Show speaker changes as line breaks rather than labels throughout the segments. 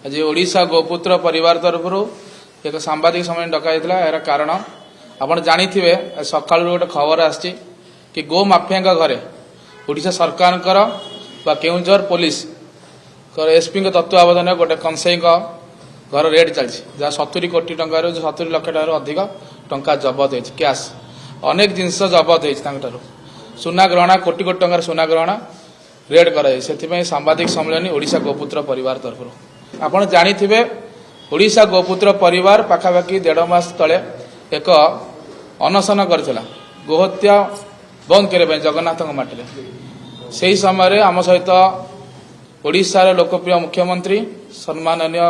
आज ओडिशा गोपुत्र परिवार तरफ एक सांबादिक समय डकाइला यार कारण आपण जानिथिबे सकाळ गोटे खबर आछि कि गो माफिया घरे ओडिशा सरकार केउंझर पुलिस एसपी तत्वावधान गोटे कंसेई घर रेड चलछि जहाँ 70 कोटी टंकार 70 लाख टंकार अधिक टंका जबत होइछि कैश अनेक जिनस जबत होइछि सुना ग्रहण कोटी कोटी टंकार सुना ग्रहण रेड कर सांबादिक सम्मेलन ओडिशा गोपुत्र परिवार तरफ आपण जानिथिबे ओडिशा गोपुत्र परिवार पाखापाखि 1.5 मास तले एक अनशन करथिला गोहत्या बंद करे जगन्नाथ माटी से समय आम सहित ओडिशार लोकप्रिय मुख्यमंत्री सम्माननीय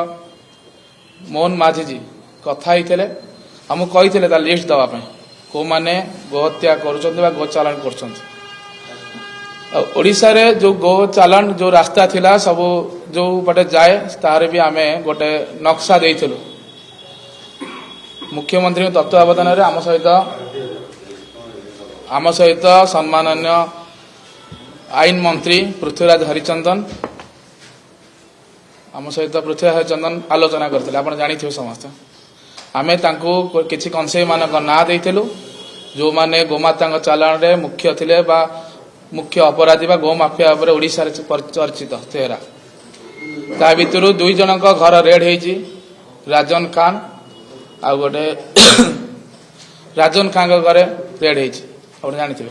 मोहन माझी जी कथा होते आमको कही लिस्ट दवाई कौ मैंने गोहत्या कर गोचालान कर जो गो चालान जो रास्ता थिला सब जो पटे जाए तार भी आम गोटे नक्शा देइथिलु मुख्यमंत्री तत्वावधान आम सहित सम्माननीय आईन मंत्री पृथ्वीराज हरिचंदन आम सहित पृथ्वीराज हरिचंदन आलोचना करते आप जानी समस्त आमे किसी कंसेई मान ना देइथिलु जो माने गोमाता चालान रे मुख्य थिले बा मुख्य अपराधी बा गो माफिया ओडिशा चर्चित तेरा ता भितर 2 जन घर रेड होइछि राजन खान आ गोटे राजन खान घरे रेड होइछि आप जानी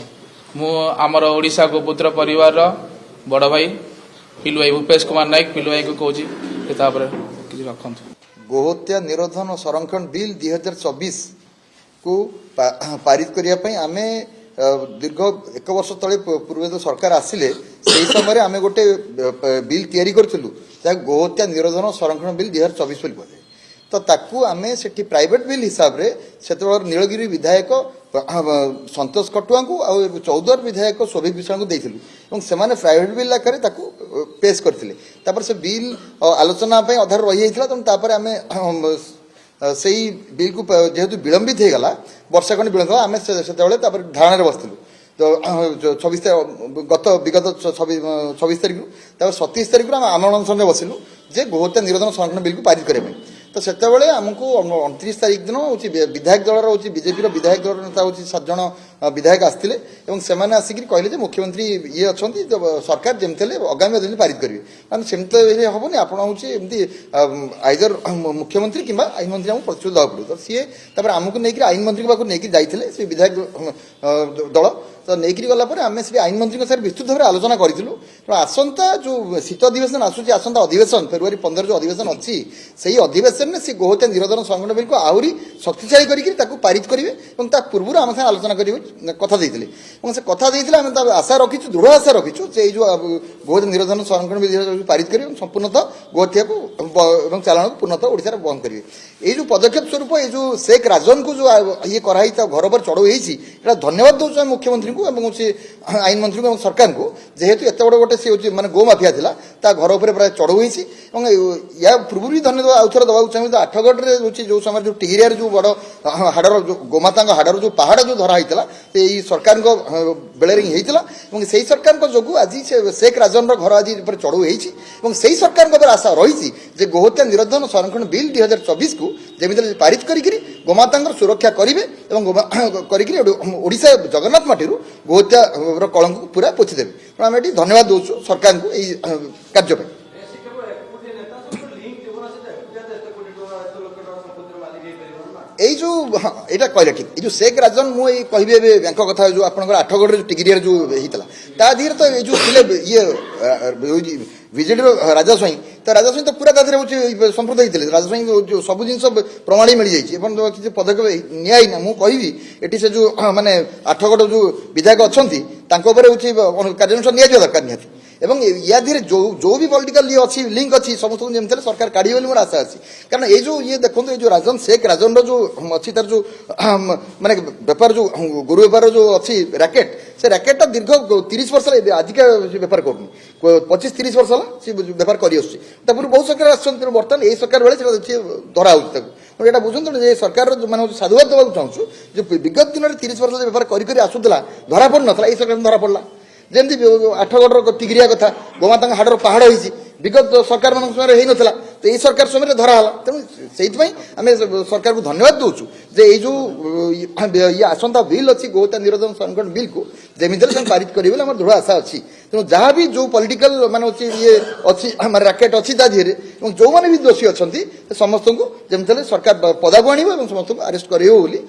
मु आमर ओडिशा गोपुत्र परिवार बड़ भाई पिलु भाई भूपेश कुमार नायक पिलु भाई को कहूँ रखु
गोहत्या निरोधन और संरक्षण बिल 2024 को पारित करने आम दीर्घ 1 वर्ष तले पूर्व जो सरकार आसिले से समय आम गोटे बिल तैयारी करूँ गोहत्या निरोधन और संरक्षण बिल 2024 बोले तो ताकू आम से प्राइवेट बिल हिसाब से नीलगिरी विधायक संतोष कटुआ को आ चौदर विधायक शोभिक विषय को देथिलु से प्राइवेट बिल आकार पेश करते से बिल आलोचना अधार रही तेनालीराम आम से बिल को जेहेतु विलंबित हो गला वर्षा खंड विलंब आम से धारणा बसलु तो 26 गत विगत 26 तारीख 27 तारीख आम आंदोलन बसिलु जे गोहत्या निरोधन संरक्षण बिल को पारित करने तो से आमको 29 तारीख दिन हूँ विधायक दल हूँ बीजेपी विधायक दल नेता हूँ 7 जन विधायक आसते से आसिक कहले मुख्यमंत्री ये अच्छा सरकार जमी आगामी दिन पारित करेंगे मैंने सेमती हेनी आप आइदर मुख्यमंत्री कि आईन मंत्री आमको प्रतिशोध देवा पड़ो तो सी आमको लेकिन आईन मंत्री पाक नहीं जाते से विधायक दल तो नहीं गलापर आम से आईन मंत्री सर विस्तृत भाव आलोचना करूँ तो आसंता जो शीत अधिवेशन आसूँ आसंता अधिवेशन फेब्रुआरी 15 जो अधिवेशन अच्छी से अधिवेशन में सी गोहत्या निरोधन संरक्षण बिल को आहरी शक्तिशाली करके पारित करेंगे पूर्व आम साथ आलोचना करेंगे कथा से कथा आम आशा रखीचु दृढ़ आशा रखीचु से जो गोहत्या निरोधन संरक्षण बिल पारित करेंगे संपूर्णतः गोहत्या को चालान को पूर्णतः ओडिशा बंद करेंगे ये जो पदक्षेप स्वरूप ये जो शेख राजन को जो ये कराई घर पर चढ़ऊ होता धन्यवाद दूसरे मुख्यमंत्री को आईन मंत्री को सरकार को जेहेतु एत बड़ गोटे सी माने गो माफिया था घर पर प्राय चढ़ऊ या पूर्व भी धन्यवाद आउ थे दवा चाहिए आठगढ़ जो समय जो टिगिरिया जो बड़ हाड़र जो गोमाता हाड़र जो पहाड़ जो धरा होता यही सरकार बेले ही होता से सरकार जो आज शेख राजन घर आज चढ़ऊ होती से सरकार आशा रही गोहत्या निरोधन संरक्षण बिल 2024 को जमी पारित करी गोमाता सुरक्षा करेंगे ओडिशा जगन्नाथ माटी गोहत्या कलंक पूरा पोछीदेवे तेणु आम ये धन्यवाद दौचु सरकार को यही कार्य यही जो यहाँ कहले ठीक जो शेख राजन मुझे कहि बैंक कथा जो आप आठगढ़ जो टिगिरिया जो होता ताधीर तो ये जो ये विजेडी राजा स्वाई तो राजा स्वाई तो पूरा ताधीर संप्रद होते राजा स्वाई जो सब जिन प्रमाणी मिल जाइए किसी पदक्षेप निना मुझे ये से जो माने आठगढ़ जो विधायक अच्छा कार्यानुष्ठान निया दरकार निहती एवं या धीरे जो भी पॉलिटिकल ये अच्छी लिंक अच्छी समस्त जमी सरकार काढ़ी मोर आशा अच्छी कारण ये जो ये देखो ये जो राजन शेख राजन जो अच्छी तार जो माने बेपार जो गुरु बेपार जो अच्छी रैकेट से रैकेटा दीर्घ 30 वर्ष आजिका बेपार कर 25-30 वर्ष है बेपार कर बहुत सरकार आसर बर्तमान यही सरकार बेले धरा हो यहाँ बुझे सरकार मैंने साधुवाद देवाक चाहूँ जो विगत दिन में 30 वर्ष बेपार कर आसूला धरा पड़ ना ये सरकार धरा पड़ा ଯେମିତି ଆଠଗଡ଼ର ତିଗିରିଆ କଥା ଗୋମାତାଙ୍କ ହାଡ଼ର ପାହାଡ଼ ହେଇଛି ବିଗତ ସରକାରମାନଙ୍କ ସମୟରେ ହେଇନଥିଲା ତ ଏଇ ସରକାର ସମୟରେ ଧରା ହେଲା ତେଣୁ ସେଇଥିପାଇଁ ଆମେ ସରକାରକୁ ଧନ୍ୟବାଦ ଦେଉଛୁ ଯେ ଏଇ ଯେଉଁ ଇଏ ଆସନ୍ତା ବିଲ୍ ଅଛି ଗୋହତ୍ୟା ନିରୋଧନ ସଂରକ୍ଷଣ ବିଲ୍କୁ ଯେମିତି ହେଲେ ସେମାନେ ପାରିତ କରିବେ ବୋଲି ଆମର ଦୃଢ଼ ଆଶା ଅଛି ତେଣୁ ଯାହା ବି ଯେଉଁ ପଲିଟିକାଲ ମାନେ ଅଛି ଇଏ ଅଛି ଆମର ରାକେଟ୍ ଅଛି ତା ଦେହରେ ଏବଂ ଯେଉଁମାନେ ବି ଦୋଷୀ ଅଛନ୍ତି ସମସ୍ତଙ୍କୁ ଯେମିତି ହେଲେ ସରକାର ପଦାକୁ ଆଣିବ ଏବଂ ସମସ୍ତଙ୍କୁ ଆରେଷ୍ଟ କରିବ ବୋଲି